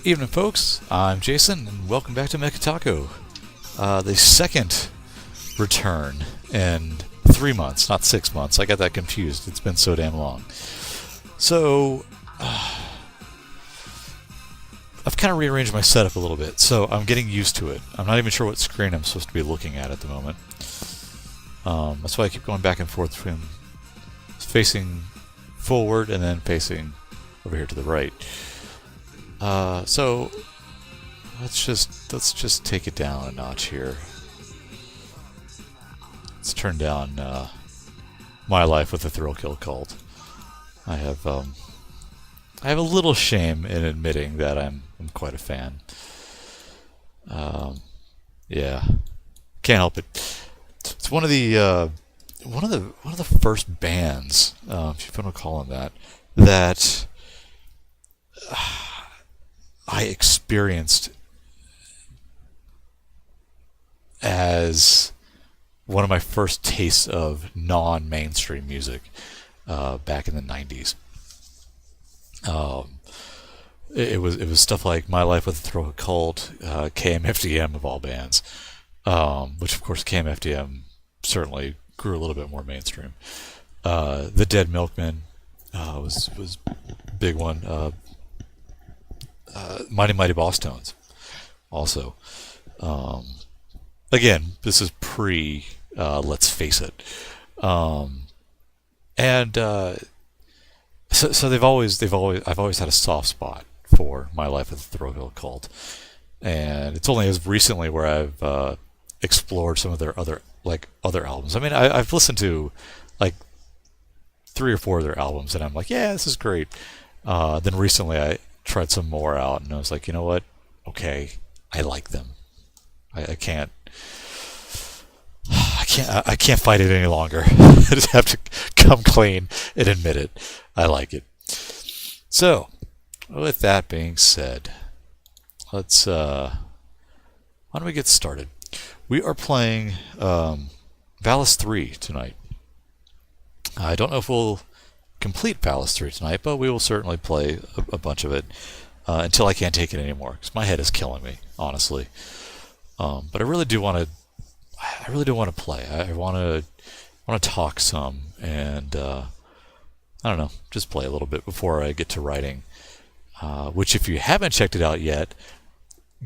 Evening, folks. I'm Jason, and welcome back to Mecha Taco. The second return in 3 months, not 6 months. I got that confused. It's been so damn long. So, I've kind of rearranged my setup a little bit, so I'm getting used to it. I'm not even sure what screen I'm supposed to be looking at the moment. That's why I keep going back and forth between facing forward and then facing over here to the right. So let's just take it down a notch here. Let's turn down My Life with a Thrill Kill Cult. I have a little shame in admitting that I'm quite a fan. Yeah, can't help it. It's one of the first bands, if you want to call them that I experienced as one of my first tastes of non-mainstream music back in the 90s. It was stuff like My Life with a Thrill Cult, KMFDM of all bands, which of course KMFDM certainly grew a little bit more mainstream. The Dead Milkmen was a big one. Mighty Boss Tones also. Again, this is pre Let's Face It. So I've always had a soft spot for My Life with the Thrill Kill Cult, and it's only as recently where I've explored some of their other albums. I mean, I've listened to like 3 or 4 of their albums, and I'm like, yeah, this is great. Then recently I tried some more out, and I was like, you know what? Okay, I like them. I can't fight it any longer. I just have to come clean and admit it. I like it. So, with that being said, let's why don't we get started? We are playing Valis III tonight. I don't know if we'll complete Valis III tonight, but we will certainly play a bunch of it until I can't take it anymore, because my head is killing me, honestly. But I really do want to play. I want to talk some, and I don't know, just play a little bit before I get to writing. Which, if you haven't checked it out yet,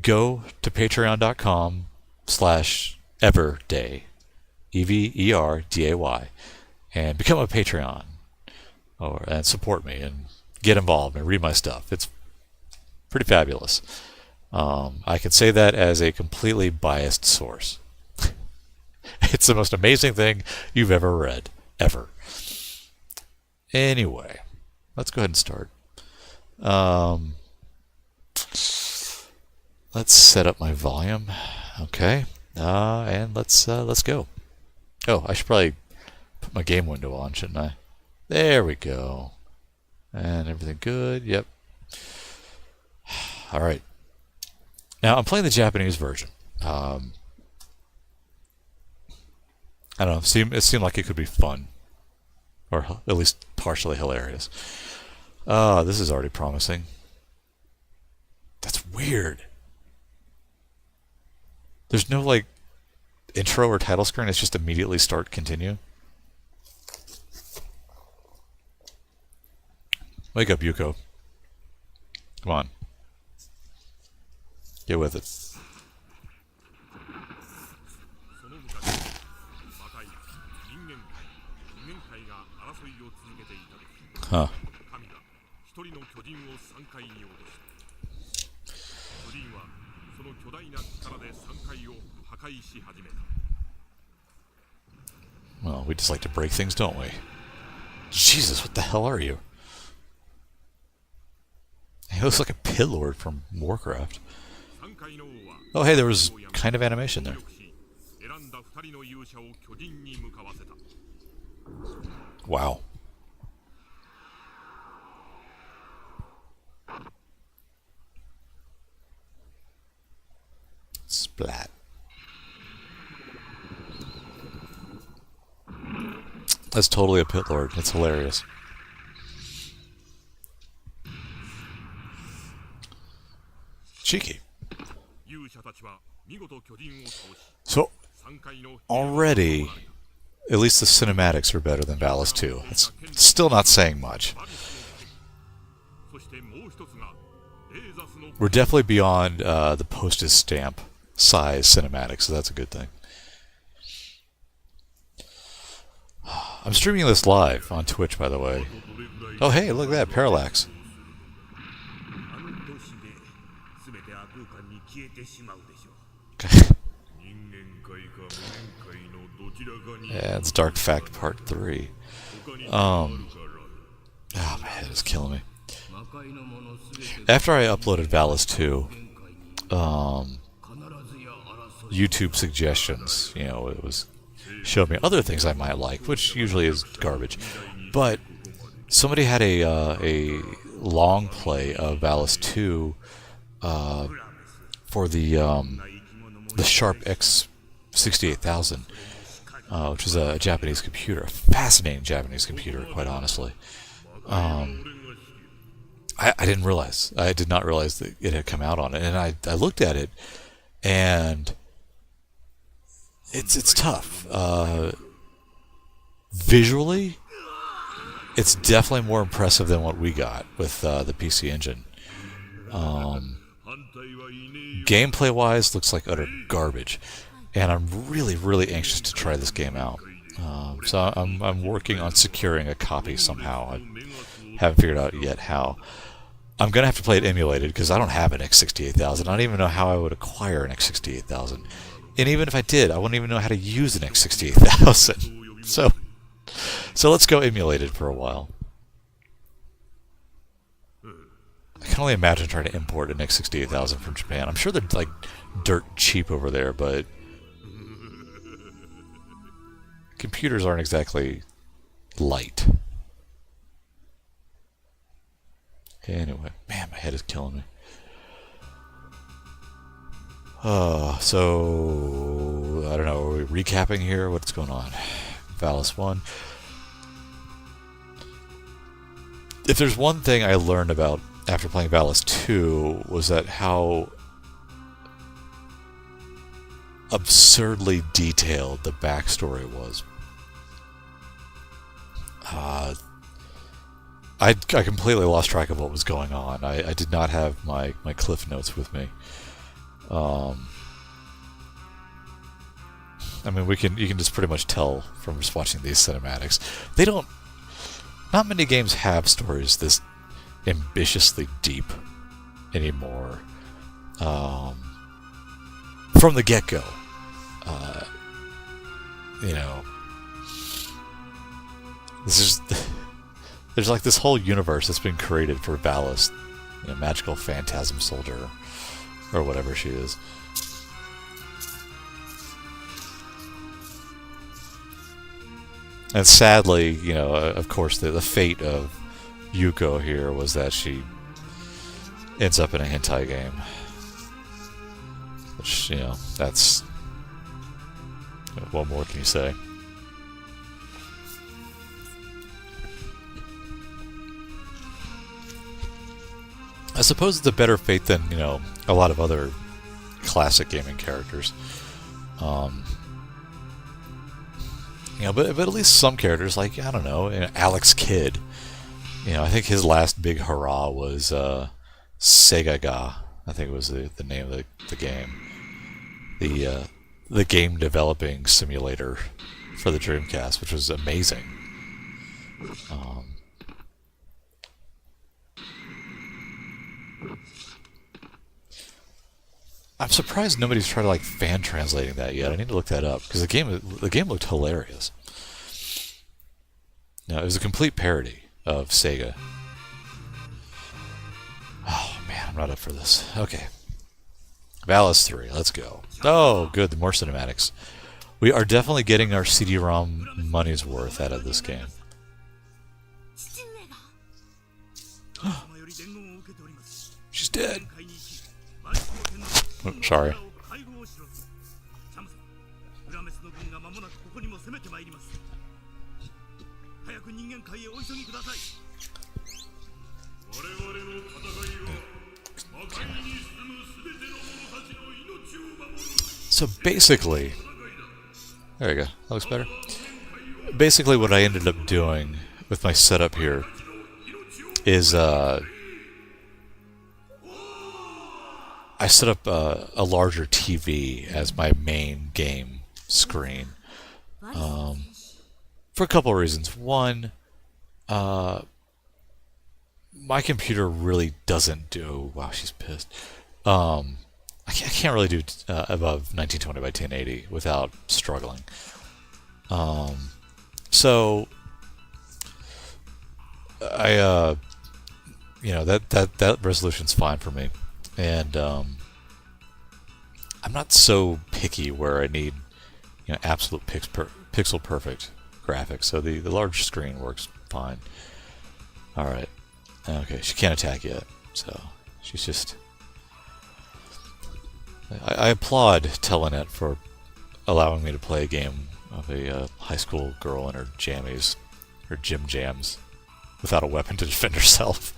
go to patreon.com/everday, EVERDAY, and become a Patreon, and support me and get involved and read my stuff. It's pretty fabulous. I can say that as a completely biased source. It's the most amazing thing you've ever read, ever. Anyway, let's go ahead and start. Let's set up my volume. Okay, and let's go. Oh, I should probably put my game window on, shouldn't I? There we go. And everything good. Yep. All right. Now, I'm playing the Japanese version. I don't know. It seemed like it could be fun. Or at least partially hilarious. This is already promising. That's weird. There's no, like, intro or title screen. It's just immediately start, continue. Wake up, Yuko. Come on. Get with it. Huh. Well, we just like to break things, don't we? Jesus, what the hell are you? He looks like a pit lord from Warcraft. Oh, hey, there was kind of animation there. Wow. Splat. That's totally a pit lord. It's hilarious. Cheeky. So, already, at least the cinematics are better than Valis 2. It's still not saying much. We're definitely beyond the postage stamp size cinematics, so that's a good thing. I'm streaming this live on Twitch, by the way. Oh, hey, look at that, Parallax. Yeah, it's Dark Fact Part 3. Oh, my head is killing me. After I uploaded Valis 2, YouTube suggestions, you know, it was showed me other things I might like, which usually is garbage. But somebody had a long play of Valis 2 for the Sharp X68000, which is a Japanese computer, a fascinating Japanese computer, quite honestly. I didn't realize. I did not realize that it had come out on it, and I looked at it, and it's tough. Visually, it's definitely more impressive than what we got with the PC Engine. Gameplay-wise, looks like utter garbage, and I'm really, really anxious to try this game out. So I'm working on securing a copy somehow. I haven't figured out yet how. I'm going to have to play it emulated because I don't have an X68000. I don't even know how I would acquire an X68000. And even if I did, I wouldn't even know how to use an X68000. So let's go emulated for a while. I can only imagine trying to import an X68000 from Japan. I'm sure they're like dirt cheap over there, but computers aren't exactly light. Anyway, man, my head is killing me. So I don't know, are we recapping here? What's going on? Valis 1. If there's one thing I learned about after playing Valis 2 was that how absurdly detailed the backstory was. I completely lost track of what was going on. I did not have my cliff notes with me. I mean, you can just pretty much tell from just watching these cinematics. Not many games have stories this ambitiously deep anymore. From the get-go. You know, there's like this whole universe that's been created for Valis, you know, magical phantasm soldier, or whatever she is. And sadly, you know, of course, the fate of Yuko here was that she ends up in a hentai game. Which, you know, that's... what more can you say? I suppose it's a better fate than, you know, a lot of other classic gaming characters. You know, but at least some characters, like, I don't know, Alex Kidd. You know, I think his last big hurrah was Sega-ga, I think it was the name of the game. The game developing simulator for the Dreamcast, which was amazing. I'm surprised nobody's tried to like fan translating that yet. I need to look that up because the game looked hilarious. No, it was a complete parody of Sega. Oh man, I'm not up for this. Okay, Valis 3, let's go. Oh, good, the more cinematics. We are definitely getting our CD-ROM money's worth out of this game. She's dead. Oh, sorry. So basically, there you go. That looks better. Basically, what I ended up doing with my setup here is I set up a larger TV as my main game screen for a couple of reasons. One, my computer really doesn't do. Wow, she's pissed. I can't really do above 1920 by 1080 without struggling. So I, that resolution's fine for me, and I'm not so picky where I need, absolute pixel perfect graphics. So the large screen works fine. All right. Okay, she can't attack yet, so she's just. I applaud Telenet for allowing me to play a game of a high school girl in her jammies, her gym jams, without a weapon to defend herself.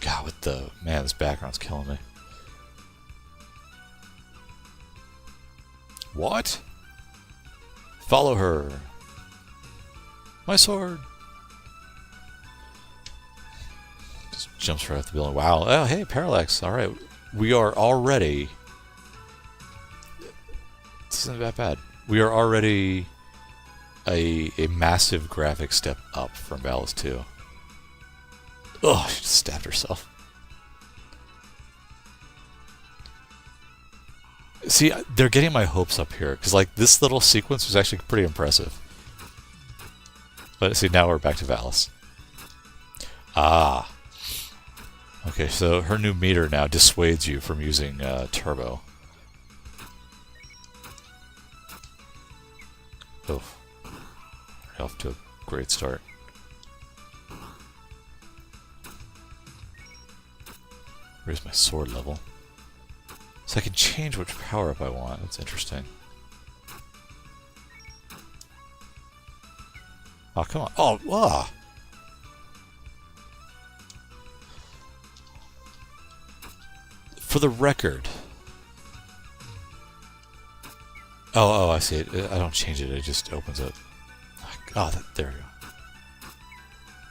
God, this background's killing me. What? Follow her. My sword. Just jumps right off the building. Wow. Oh, hey, Parallax. All right. We are already. This isn't that bad. We are already a massive graphic step up from Valis II. Oh, she just stabbed herself. See, they're getting my hopes up here, because like this little sequence was actually pretty impressive. But see, now we're back to Valis. Ah. Okay, so her new meter now dissuades you from using turbo. Oh. Off to a great start. Where's my sword level? So I can change which power-up I want. That's interesting. Oh, come on. Oh, ah! For the record... Oh, I see it. I don't change it. It just opens it. Oh, there we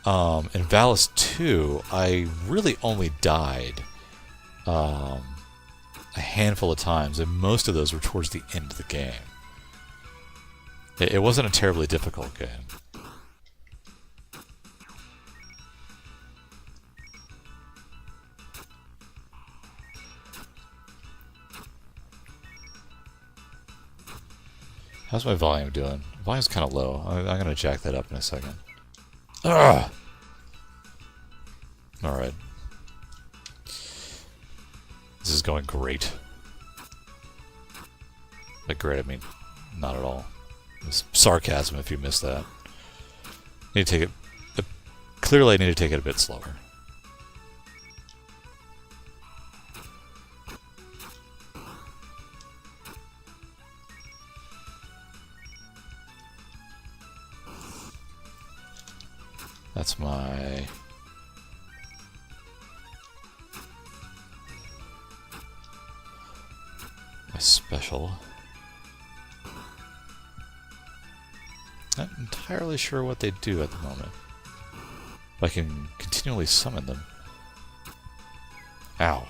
go. In Valis 2, I really only died a handful of times, and most of those were towards the end of the game. It wasn't a terribly difficult game. How's my volume doing? Volume's kind of low. I'm going to jack that up in a second. Ugh! Alright. This is going great. By great, I mean not at all. It's sarcasm if you missed that. Need to take it... clearly I need to take it a bit slower. That's my special. Not entirely sure what they do at the moment. But I can continually summon them. Ow.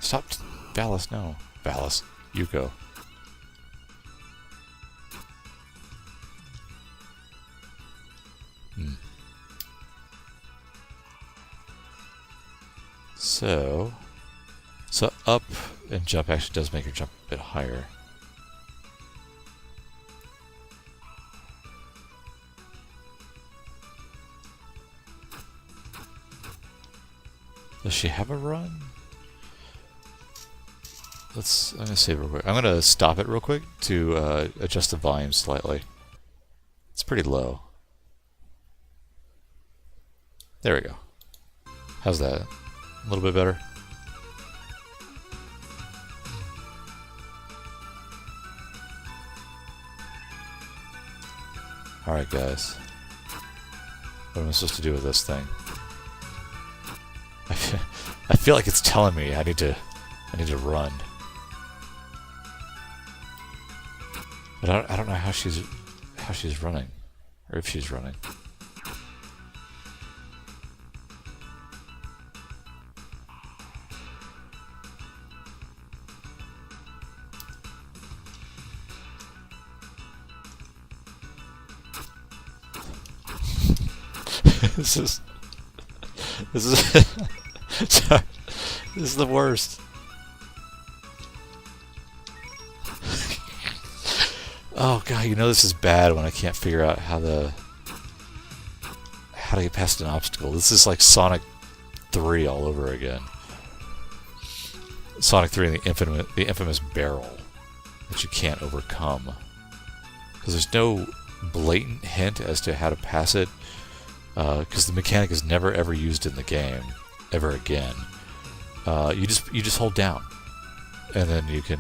Stop. Valis, no. Valis, you go. So up and jump actually does make her jump a bit higher. Does she have a run? I'm going to save it real quick. I'm going to stop it real quick to adjust the volume slightly. It's pretty low. There we go. How's that? A little bit better? Alright, guys. What am I supposed to do with this thing? I feel like it's telling me I need to run. But I don't know how she's running. Or if she's running. This is sorry, this is the worst. Oh god, you know this is bad when I can't figure out how to get past an obstacle. This is like Sonic 3 all over again. Sonic 3 and the infamous barrel that you can't overcome. Because there's no blatant hint as to how to pass it. Because the mechanic is never ever used in the game ever again. You just hold down, and then you can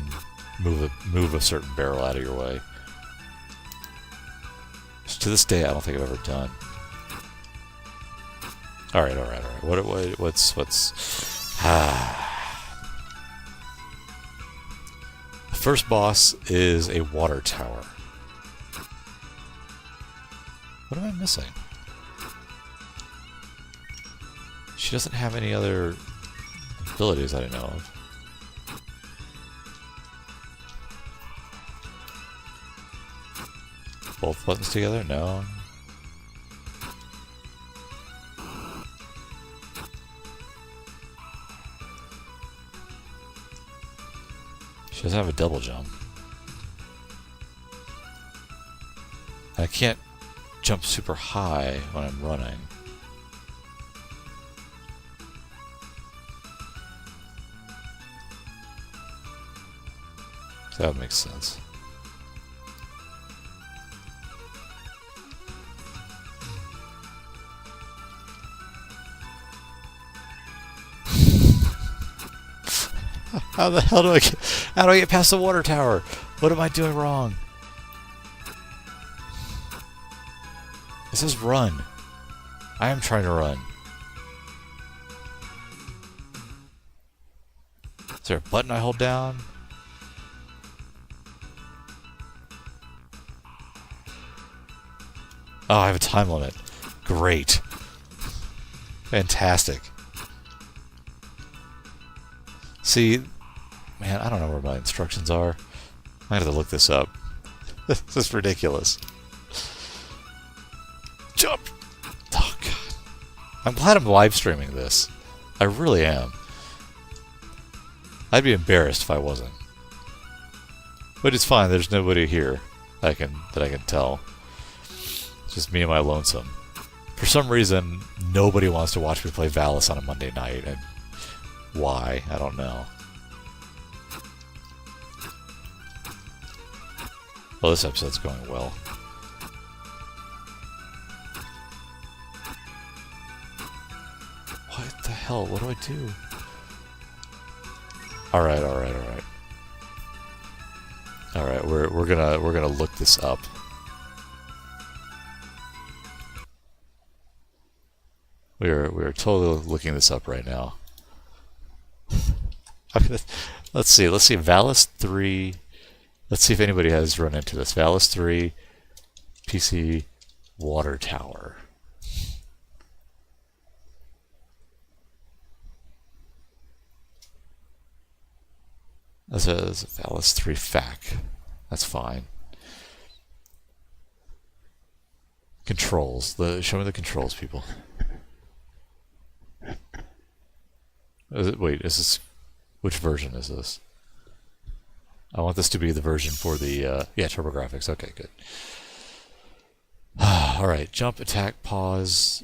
move a certain barrel out of your way. Which to this day, I don't think I've ever done. All right. What's the first boss is a water tower. What am I missing? She doesn't have any other abilities that I know of. Both buttons together? No. She doesn't have a double jump. I can't jump super high when I'm running. That makes sense. How the hell do I get past the water tower? What am I doing wrong? It says run. I am trying to run. Is there a button I hold down? Oh, I have a time limit. Great. Fantastic. See, man, I don't know where my instructions are. I have to look this up. This is ridiculous. Jump! Oh, God. I'm glad I'm live streaming this. I really am. I'd be embarrassed if I wasn't. But it's fine, there's nobody here that I can tell. It's just me and my lonesome. For some reason, nobody wants to watch me play Valis on a Monday night, and why? I don't know. Well, this episode's going well. What the hell? What do I do? Alright. Alright, we're gonna look this up. We are totally looking this up right now. Let's see. Valis 3. Let's see if anybody has run into this. Valis 3 PC water tower. That's a Valis 3 FAQ. That's fine. Controls. Show me the controls, people. Wait, is this... Which version is this? I want this to be the version for the... yeah, TurboGrafx. Okay, good. Alright, jump, attack, pause...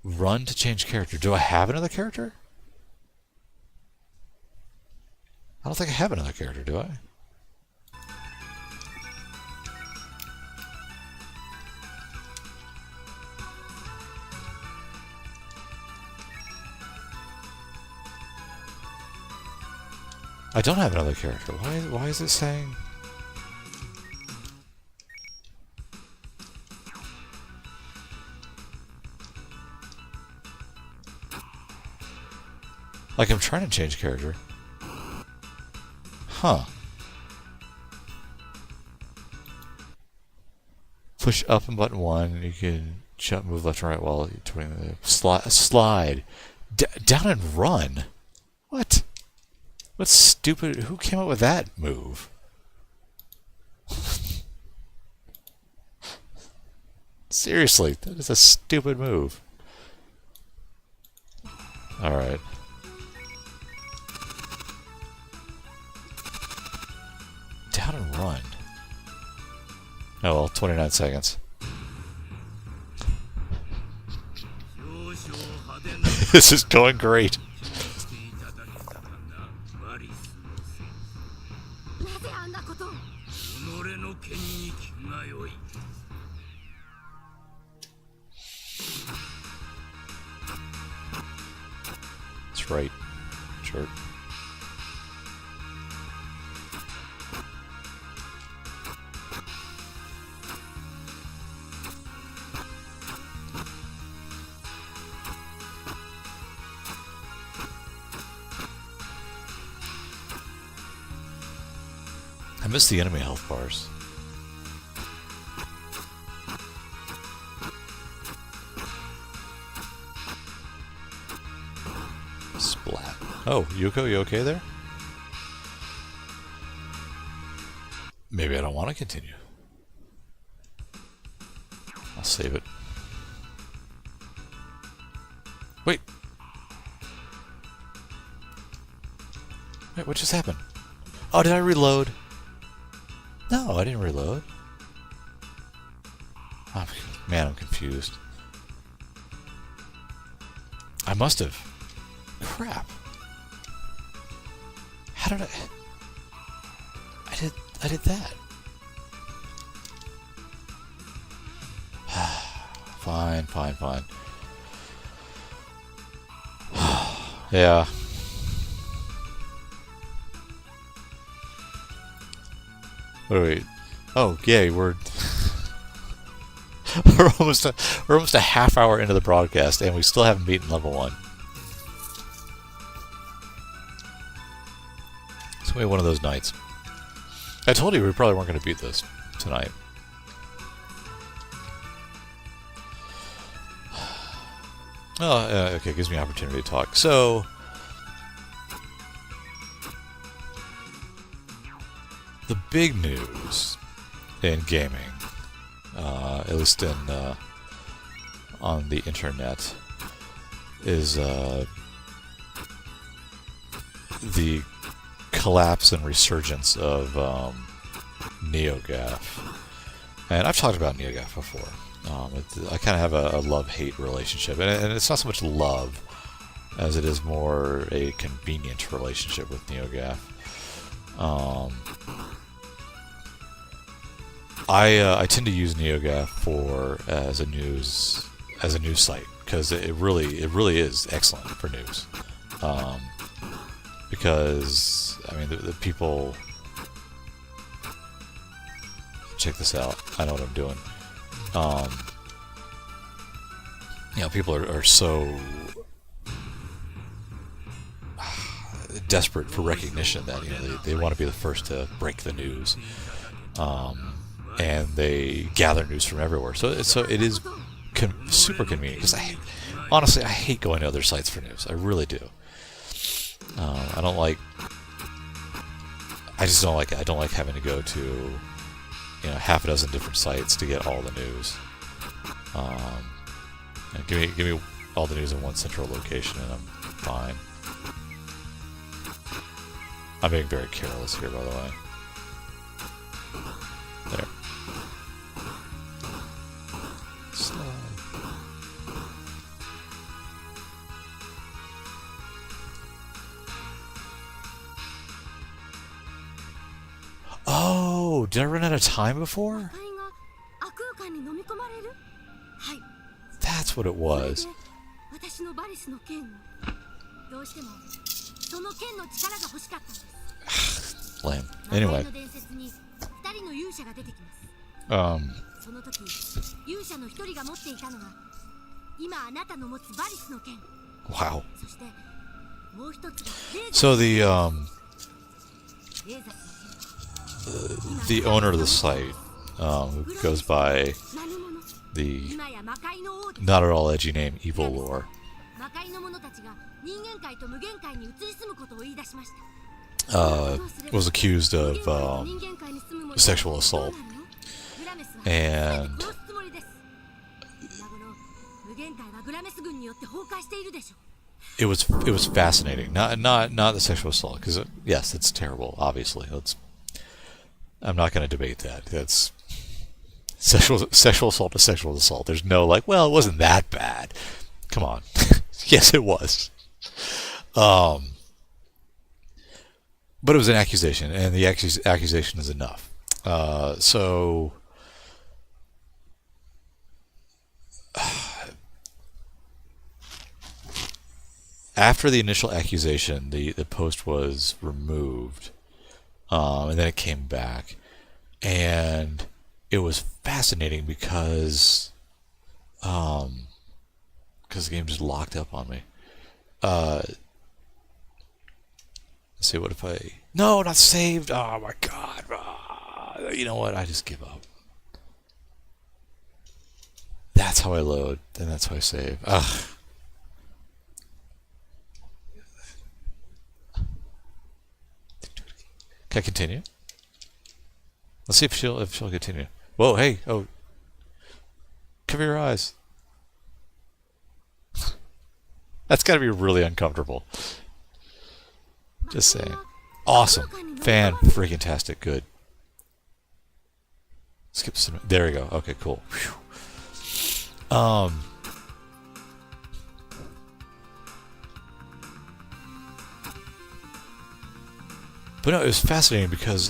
Run to change character. Do I have another character? I don't think I have another character, do I? I don't have another character. Why is it saying... Like I'm trying to change character. Huh. Push up and button 1. You can jump, move left and right while you're turning the slide. Down and run? What? What's stupid? Who came up with that move? Seriously, that is a stupid move. Alright. Down and run. Oh well, 29 seconds. This is going great. That's right. Sure. I miss the enemy health bars. Splat. Oh, Yuko, you okay there? Maybe I don't want to continue. I'll save it. Wait. Wait, what just happened? Oh, did I reload? No, I didn't reload. Oh, man, I'm confused. I must have. Crap. How did I did that. Fine. Yeah. Wait. Oh, yeah, we're almost a half hour into the broadcast, and we still haven't beaten level 1. It's gonna be one of those nights. I told you we probably weren't going to beat this tonight. Oh, okay, gives me an opportunity to talk. So, the big news in gaming, at least in on the internet, is the collapse and resurgence of NeoGAF. And I've talked about NeoGAF before. I kind of have a love-hate relationship, and it's not so much love as it is more a convenient relationship with NeoGAF. I tend to use NeoGAF as a news site because it really is excellent for news. Because I mean the people, check this out. I know what I'm doing. You know, people are so desperate for recognition that, you know, they want to be the first to break the news, and they gather news from everywhere. So it is super convenient because honestly I hate going to other sites for news. I really do. I don't like having to go to, you know, half a dozen different sites to get all the news. Give me all the news in one central location and I'm fine. I'm being very careless here, by the way. There. Slide. Oh, did I run out of time before? That's what it was. Lame. Anyway. Wow. So the owner of the site, who goes by the not at all edgy name Evil Lore, was accused of sexual assault, and it was fascinating. Not the sexual assault, because yes, it's terrible. Obviously, I'm not going to debate that. That's sexual assault is sexual assault. There's no like, well, it wasn't that bad. Come on. Yes, it was. But it was an accusation, and the accusation is enough. So after the initial accusation, the post was removed, and then it came back, and it was fascinating because the game just locked up on me. Let's see, what if no, not saved. Oh my god. You know what? I just give up. That's how I load, and that's how I save. Ugh. Can I continue? Let's see if she'll continue. Whoa, hey, oh. Cover your eyes. That's gotta be really uncomfortable. Just saying. Awesome. Fan-freaking-tastic. Good. Skip some. There we go. Okay, cool. Whew. But no, it was fascinating because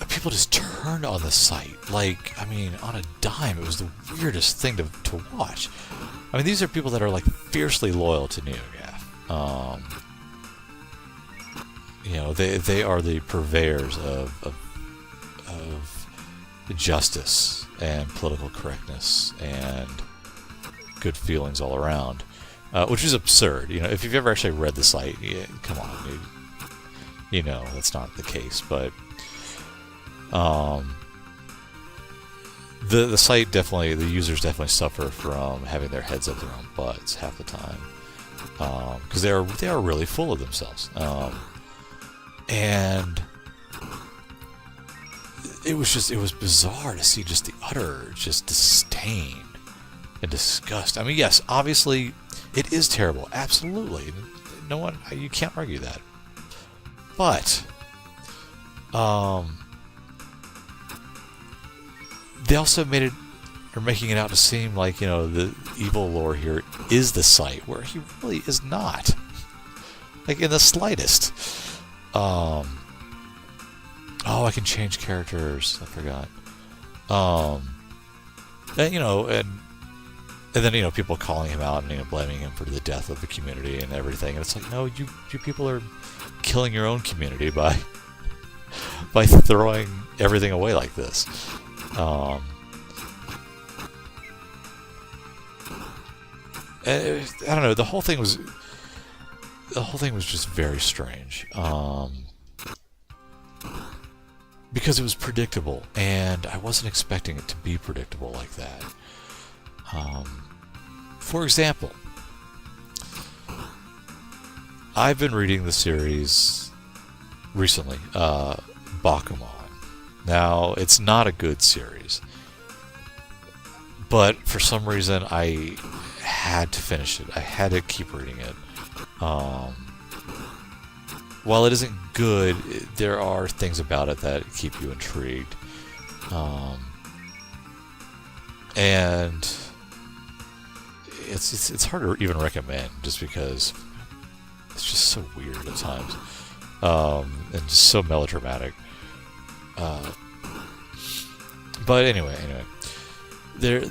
people just turned on the site. Like, I mean, on a dime. It was the weirdest thing to watch. I mean, these are people that are like fiercely loyal to NeoGAF. You know, they are the purveyors of justice and political correctness and good feelings all around, which is absurd. You know, if you've ever actually read the site, come on, you know that's not the case. But the site definitely, the users definitely suffer from having their heads up their own butts half the time, because they are really full of themselves, and it was bizarre to see just the utter disdain and disgust. I mean, yes, obviously it is terrible, absolutely. No one, you can't argue that. But they also making it out to seem like, you know, the Evil Lore here is the site, where he really is not, like, in the slightest. Oh, I can change characters. I forgot. And, you know, and then, you know, people calling him out and, you know, blaming him for the death of the community and everything. And it's like, no, you people are killing your own community by throwing everything away like this. I don't know. The whole thing was just very strange. Because it was predictable, and I wasn't expecting it to be predictable like that. For example, I've been reading the series recently, Bakuman. Now, it's not a good series, but for some reason I had to finish it. I had to keep reading it. While it isn't good, there are things about it that keep you intrigued. And it's hard to even recommend, just because it's just so weird at times, and just so melodramatic. But anyway, there,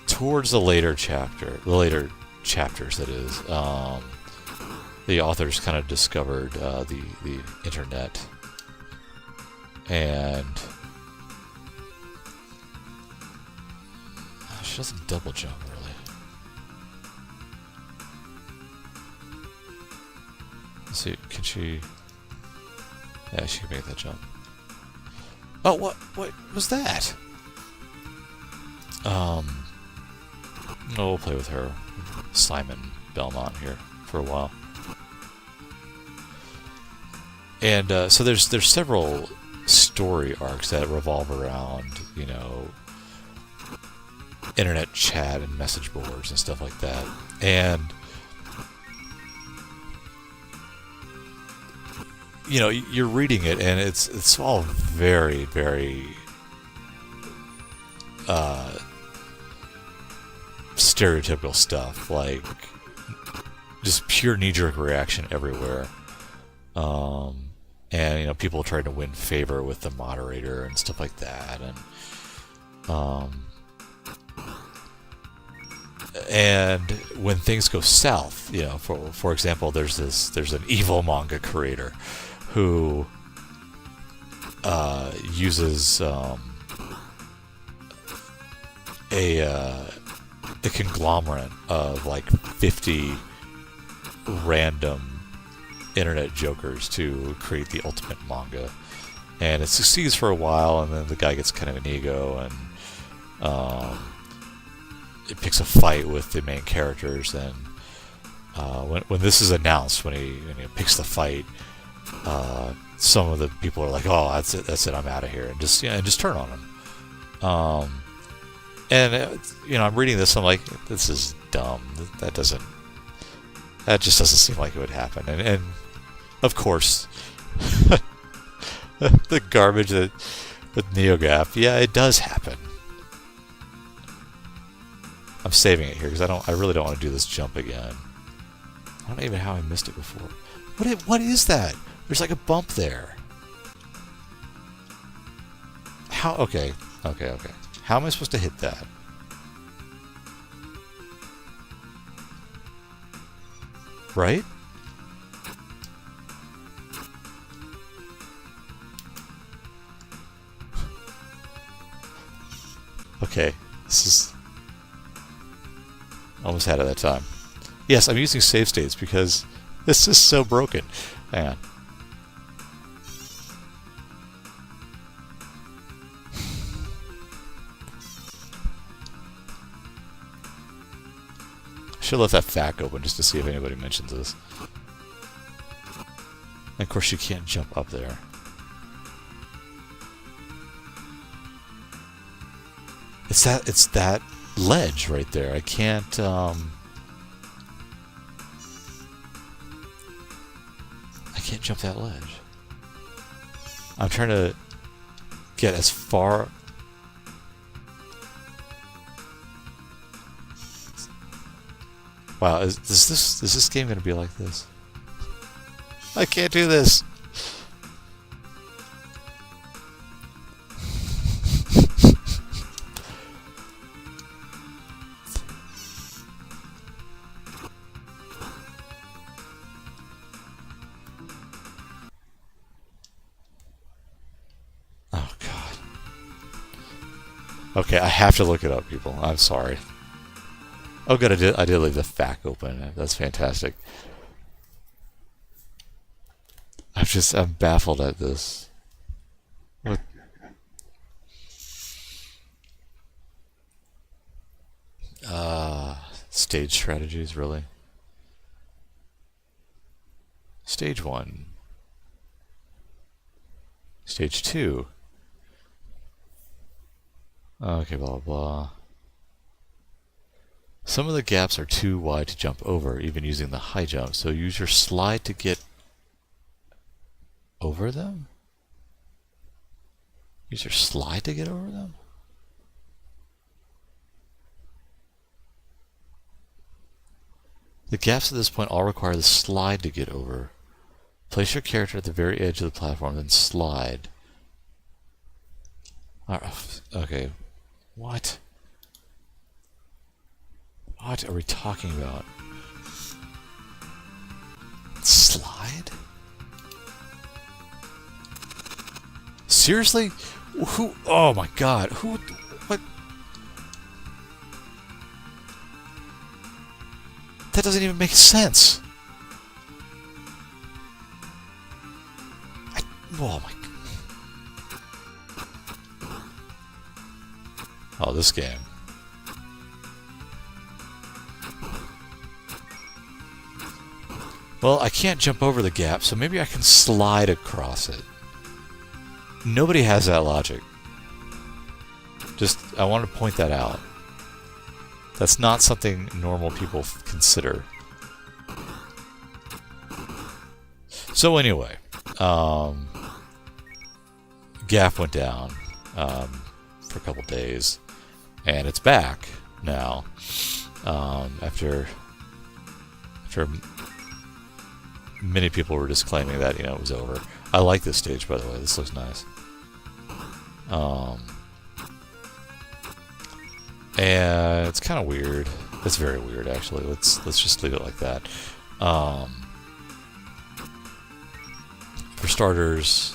towards the later chapters, that is, the authors kind of discovered the internet, and She doesn't double jump, really. Let's see, can she... Yeah, she can make that jump. Oh, what was that? Oh, we'll play with her. Simon Belmont here for a while. And so there's several story arcs that revolve around, you know, internet chat and message boards and stuff like that. And you know, you're reading it, and it's all very, very stereotypical stuff, like just pure knee-jerk reaction everywhere. And you know, people trying to win favor with the moderator and stuff like that, and when things go south, you know, for example, there's an evil manga creator who uses a conglomerate of like 50 random internet jokers to create the ultimate manga, and it succeeds for a while, and then the guy gets kind of an ego, and it picks a fight with the main characters. And when this is announced, when he picks the fight, some of the people are like, "Oh, that's it, I'm out of here," and just turn on him. And you know, I'm reading this, I'm like, this is dumb. That just doesn't seem like it would happen. And of course, the garbage that with NeoGAF, yeah, it does happen. I'm saving it here because I really don't want to do this jump again. I don't know even how I missed it before. What is that? There's like a bump there. How? Okay. How am I supposed to hit that? Right? Okay, this is... Almost had it that time. Yes, I'm using save states because this is so broken. Hang on. Should have left that FAQ open just to see if anybody mentions this. And of course you can't jump up there. It's that ledge right there. I can't jump that ledge. I'm trying to get as far. Wow, is this game gonna be like this? I can't do this. Oh God. Okay, I have to look it up, people. I'm sorry. Oh good, I did leave the FAQ open. That's fantastic. I'm baffled at this. What? Stage strategies, really? Stage 1. Stage 2. Okay, blah, blah, blah. Some of the gaps are too wide to jump over, even using the high jump, so use your slide to get over them? Use your slide to get over them? The gaps at this point all require the slide to get over. Place your character at the very edge of the platform, then slide. Okay. What? What are we talking about? Slide? Seriously? Who? Oh my God! Who? What? That doesn't even make sense. Oh my. Oh, this game. Well, I can't jump over the gap, so maybe I can slide across it. Nobody has that logic. Just, I want to point that out. That's not something normal people consider. So anyway, GAF went down for a couple days, and it's back now after many people were just claiming that it was over. I like this stage, by the way. This looks nice. And it's kind of weird. It's very weird, actually. Let's just leave it like that. For starters,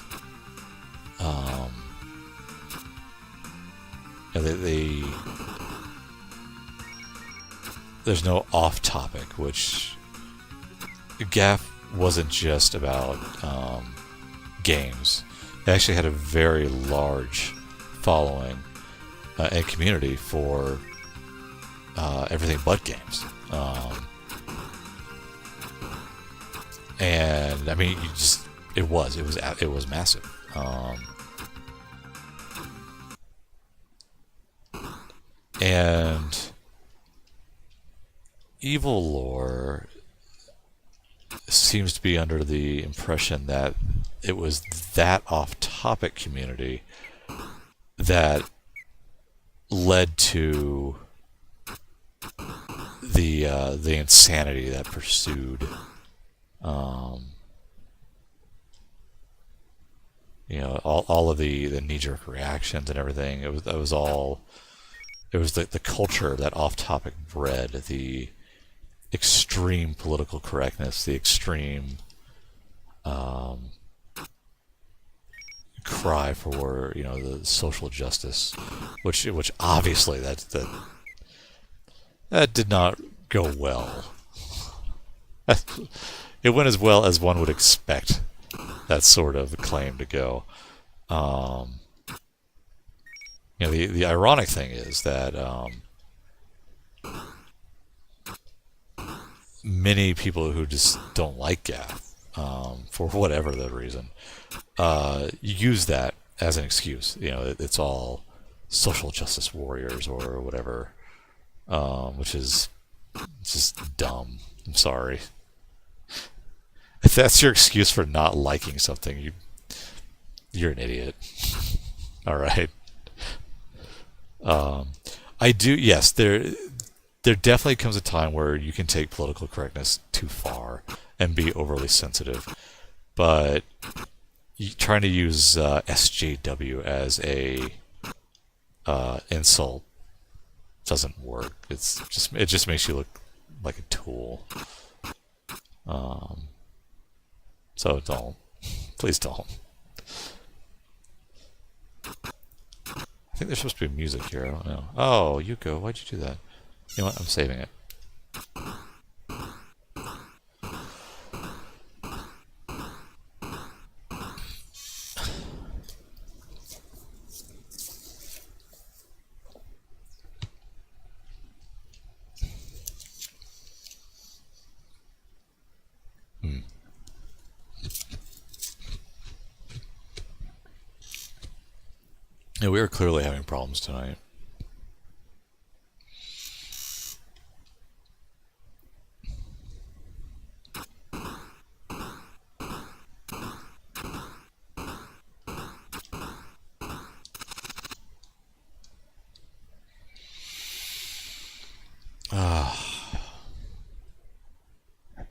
there's no off-topic, which GAF wasn't just about games. It actually had a very large following and community for everything but games. And I mean, it was massive. And Evil Lore seems to be under the impression that it was that off-topic community that led to the insanity that pursued all of the knee-jerk reactions and everything. It was the culture that off-topic bred, the extreme political correctness, the extreme cry for the social justice, which obviously that did not go well. It went as well as one would expect that sort of claim to go. The ironic thing is that many people who just don't like GAF, for whatever the reason, use that as an excuse. It's all social justice warriors or whatever, which is just dumb. I'm sorry. If that's your excuse for not liking something, you're an idiot. All right. Yes, there definitely comes a time where you can take political correctness too far and be overly sensitive, but trying to use SJW as a insult doesn't work. It just makes you look like a tool. So please don't. I think there's supposed to be music here. I don't know. Oh, Yuko, why'd you do that? You know what? I'm saving it. Yeah, we are clearly having problems tonight.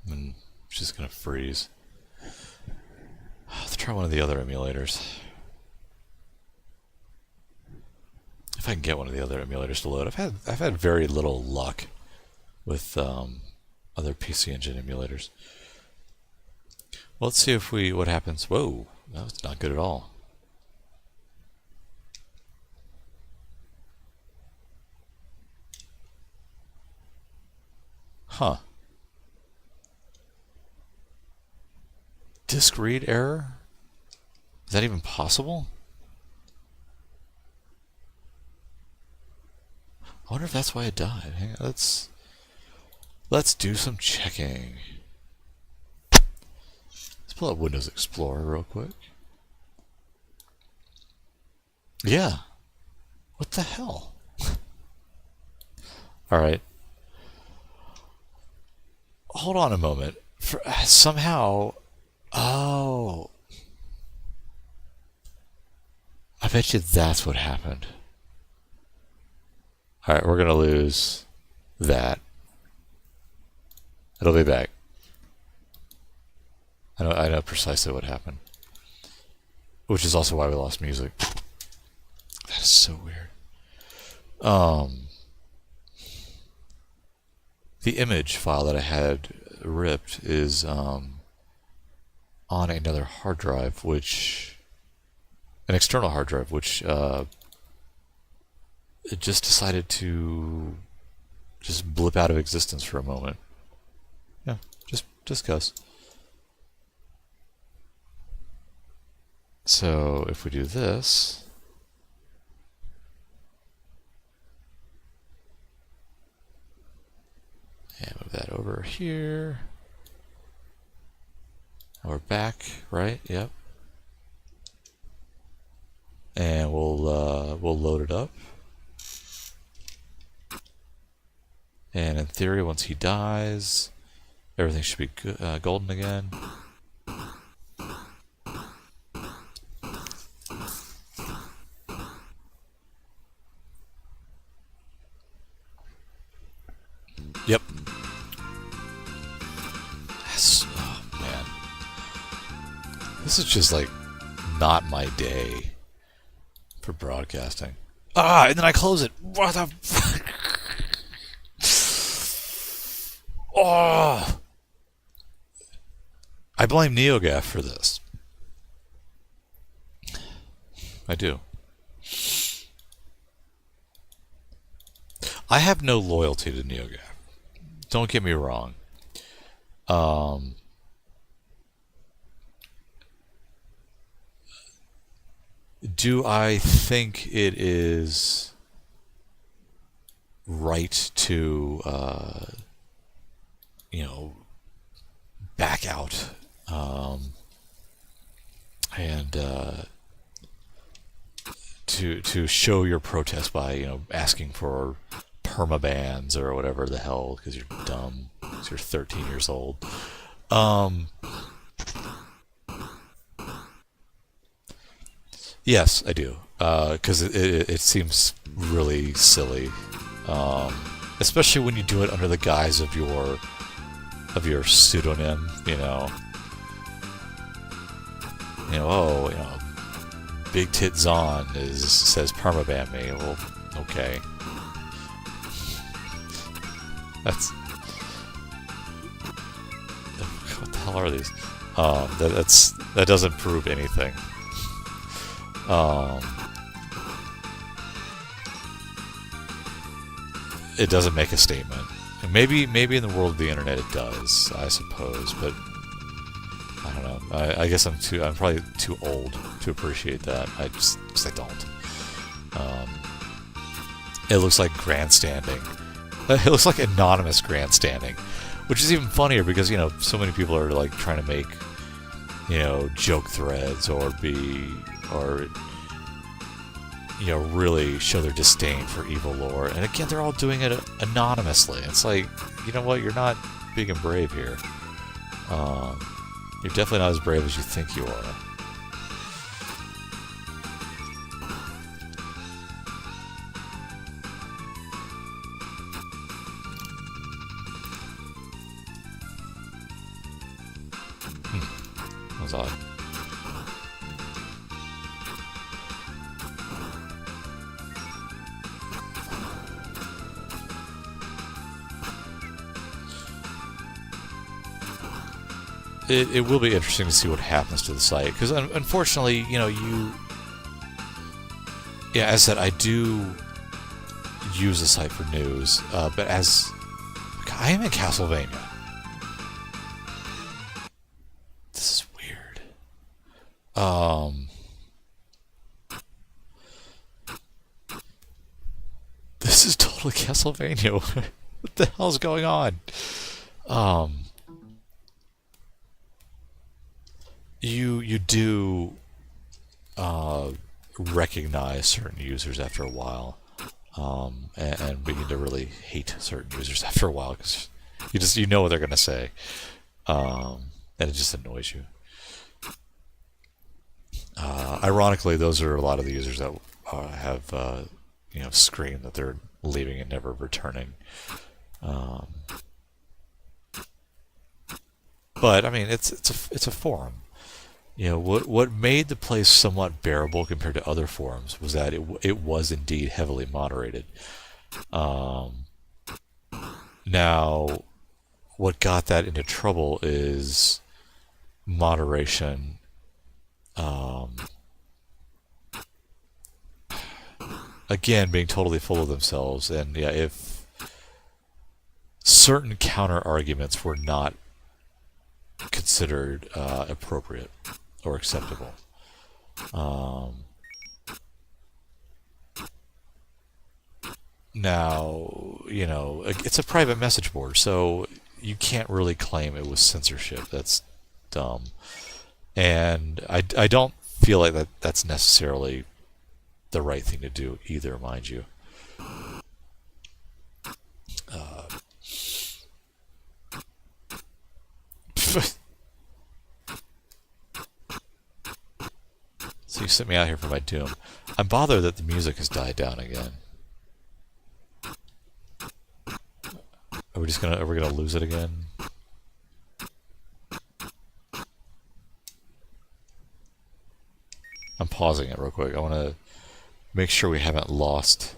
I'm just gonna freeze. Let's try one of the other emulators. If I can get one of the other emulators to load. I've had very little luck with other PC Engine emulators. Well, let's see what happens. Whoa, that was not good at all. Huh. Disk read error? Is that even possible? I wonder if that's why it died. Hang on, let's do some checking. Let's pull up Windows Explorer real quick. Yeah. What the hell? Alright. Hold on a moment. Somehow... Oh. I bet you that's what happened. Alright, we're going to lose that. It'll be back. I know precisely what happened. Which is also why we lost music. That is so weird. The image file that I had ripped is on another hard drive, an external hard drive, which it just decided to just blip out of existence for a moment. Yeah, just cause. So if we do this, and move that over here, and we're back, right? Yep. And we'll load it up. And in theory, once he dies, everything should be golden again. Yep. Oh, man. This is just like not my day for broadcasting. Ah, and then I close it. What the fuck? Oh! I blame NeoGAF for this. I do. I have no loyalty to NeoGAF. Don't get me wrong. Do I think it is right to, back out and to show your protest by, asking for permabans or whatever the hell because you're dumb, because you're 13 years old. Yes, I do, because it seems really silly, especially when you do it under the guise of your pseudonym. Big Tit Zon says permaban me. Well, okay. What the hell are these? That doesn't prove anything. It doesn't make a statement. And maybe in the world of the internet it does, I suppose, but I don't know. I guess I'm probably too old to appreciate that. I don't. It looks like grandstanding. It looks like anonymous grandstanding, which is even funnier because so many people are like trying to make joke threads or really show their disdain for evil lore, and again they're all doing it anonymously. It's like, you know what, you're not big and brave here. You're definitely not as brave as you think you are. That was odd. It will be interesting to see what happens to the site, because unfortunately, as I said, I do use the site for news, but I am in Castlevania. This is weird. Um, this is totally Castlevania. What the hell's going on? Um, you do recognize certain users after a while, and begin to really hate certain users after a while because you know what they're gonna say, and it just annoys you. Ironically, those are a lot of the users that have screamed that they're leaving and never returning. Um, but I mean, it's a forum. What made the place somewhat bearable compared to other forums was that it was indeed heavily moderated. Um, Now, what got that into trouble is moderation. Um, Again, being totally full of themselves, and yeah, if certain counter arguments were not considered appropriate or acceptable. Um, Now, it's a private message board, so you can't really claim it was censorship. That's dumb. And I don't feel like that's necessarily the right thing to do either, mind you. Uh, so you sent me out here for my doom. I'm bothered that the music has died down again. Are we gonna lose it again? I'm pausing it real quick. I want to make sure we haven't lost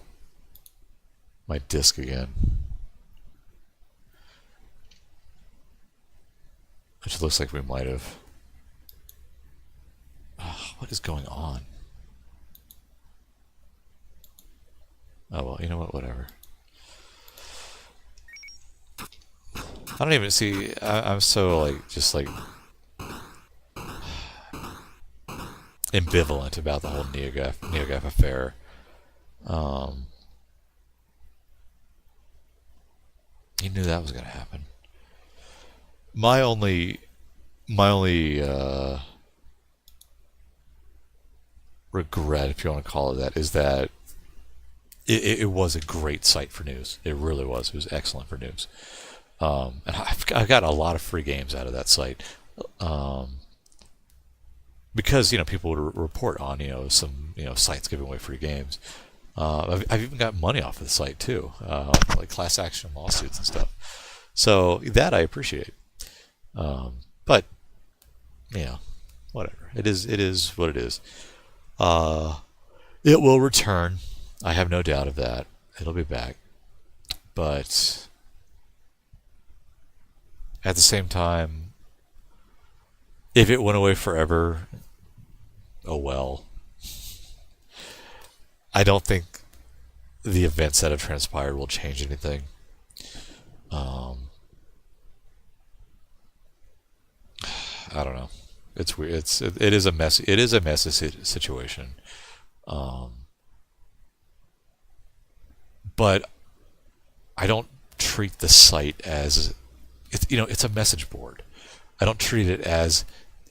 my disc again. Which looks like we might have. Oh, what is going on? Oh well, you know what? Whatever. I don't even see. I'm so just ambivalent about the whole NeoGAF affair. You knew that was going to happen. My only regret, if you want to call it that, is that it was a great site for news. It really was. It was excellent for news. And I've got a lot of free games out of that site. Because people would report on some sites giving away free games. I've even got money off of the site too, like class action lawsuits and stuff. So that I appreciate. But whatever. It is what it is. It will return. I have no doubt of that. It'll be back. But at the same time, if it went away forever, oh well. I don't think the events that have transpired will change anything. I don't know. It's weird. It is a messy. It is a messy situation. But I don't treat the site as it's a message board. I don't treat it as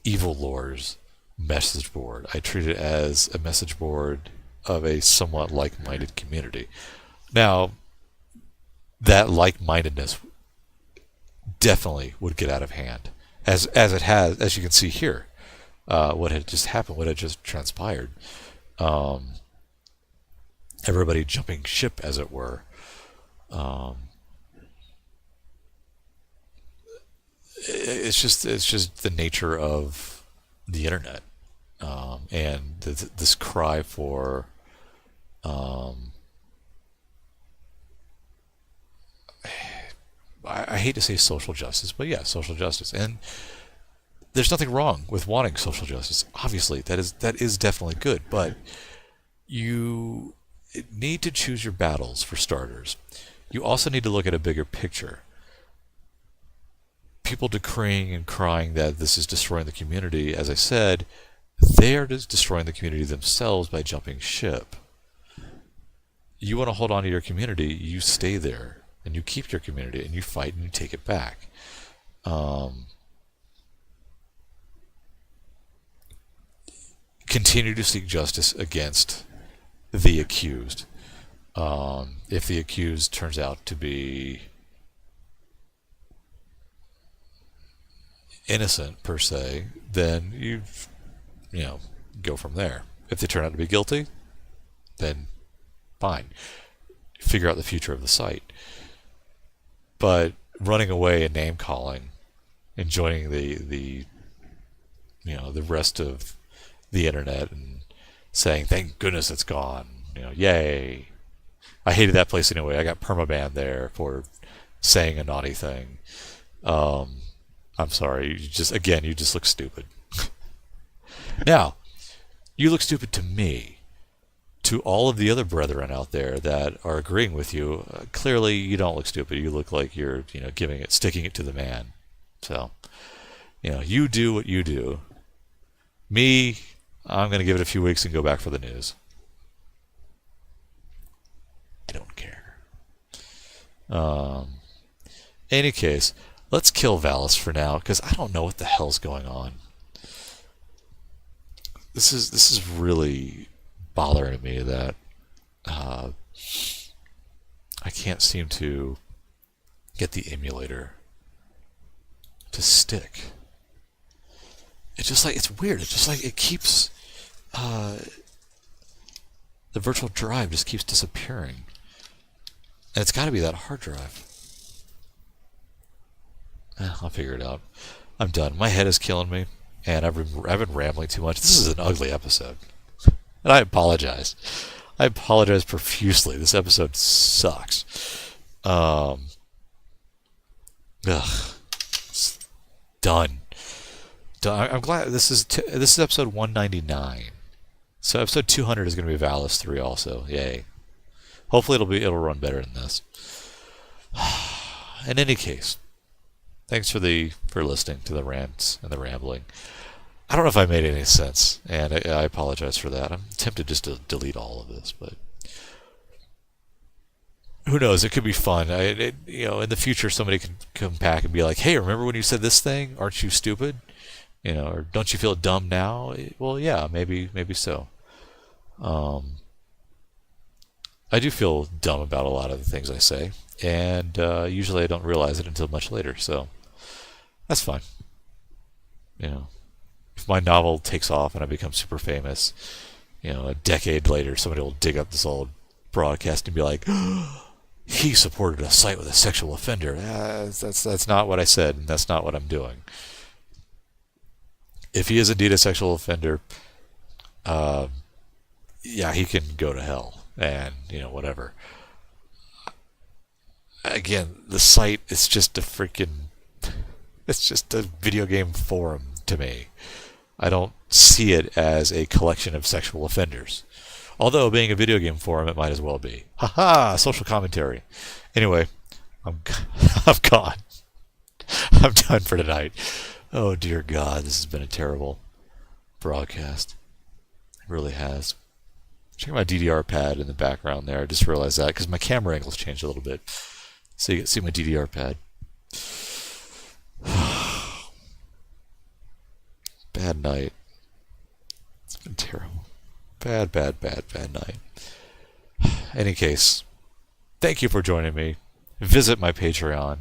Evil Lore's message board. I treat it as a message board of a somewhat like-minded community. Now, that like-mindedness definitely would get out of hand, as it has, as you can see here. What had just happened, what had just transpired. Everybody jumping ship, as it were. It's just the nature of the internet, and this cry for I hate to say social justice, but yeah, social justice. And there's nothing wrong with wanting social justice. Obviously, that is definitely good, but you need to choose your battles, for starters. You also need to look at a bigger picture. People decreeing and crying that this is destroying the community, as I said, They are just destroying the community themselves by jumping ship. You want to hold on to your community, you stay there, and you keep your community, and you fight, and you take it back. Continue to seek justice against the accused. If the accused turns out to be innocent, per se, then you go from there. If they turn out to be guilty, then fine. Figure out the future of the site. But running away and name calling and joining the rest of the internet and saying, thank goodness it's gone, yay. I hated that place anyway. I got permabanned there for saying a naughty thing. I'm sorry. You just look stupid. Now, you look stupid to me. To all of the other brethren out there that are agreeing with you, clearly you don't look stupid. You look like you're, sticking it to the man. So, you do what you do. Me, I'm going to give it a few weeks and go back for the news. I don't care. Any case, let's kill Valis for now, because I don't know what the hell's going on. This is really bothering me that I can't seem to get the emulator to stick. It's weird. It's just like it keeps the virtual drive just keeps disappearing, and it's got to be that hard drive. I'll figure it out. I'm done. My head is killing me, and I've been rambling too much. This is an ugly episode. And I apologize. I apologize profusely. This episode sucks. It's done. I'm glad this is episode 199. So episode 200 is going to be Valis III also. Yay. Hopefully it'll run better than this. In any case, thanks for listening to the rants and the rambling. I don't know if I made any sense, and I apologize for that. I'm tempted just to delete all of this, but who knows? It could be fun. In the future, somebody can come back and be like, "Hey, remember when you said this thing? Aren't you stupid? Or don't you feel dumb now?" Well, yeah, maybe so. I do feel dumb about a lot of the things I say, and usually I don't realize it until much later. So that's fine. If my novel takes off and I become super famous, a decade later, somebody will dig up this old broadcast and be like, he supported a site with a sexual offender. That's not what I said, and that's not what I'm doing. If he is indeed a sexual offender, yeah, he can go to hell, and, whatever. Again, the site is just it's just a video game forum to me. I don't see it as a collection of sexual offenders. Although, being a video game forum, it might as well be. Ha-ha! Social commentary. Anyway, I'm gone. I'm done for tonight. Oh, dear God, this has been a terrible broadcast. It really has. Check my DDR pad in the background there. I just realized that because my camera angle's changed a little bit. So you can see my DDR pad. Bad night. It's been terrible. Bad night. Any case, thank you for joining me. Visit my Patreon,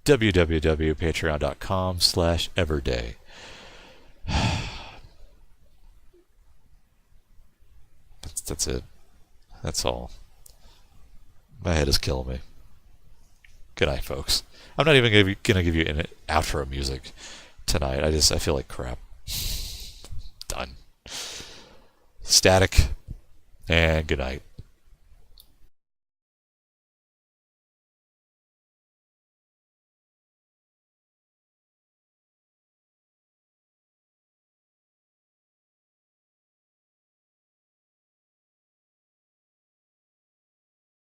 www.patreon.com/everday. That's it. That's all. My head is killing me. Good night, folks. I'm not even going to give you an outro music tonight. I feel like crap. Done. Static. And good night.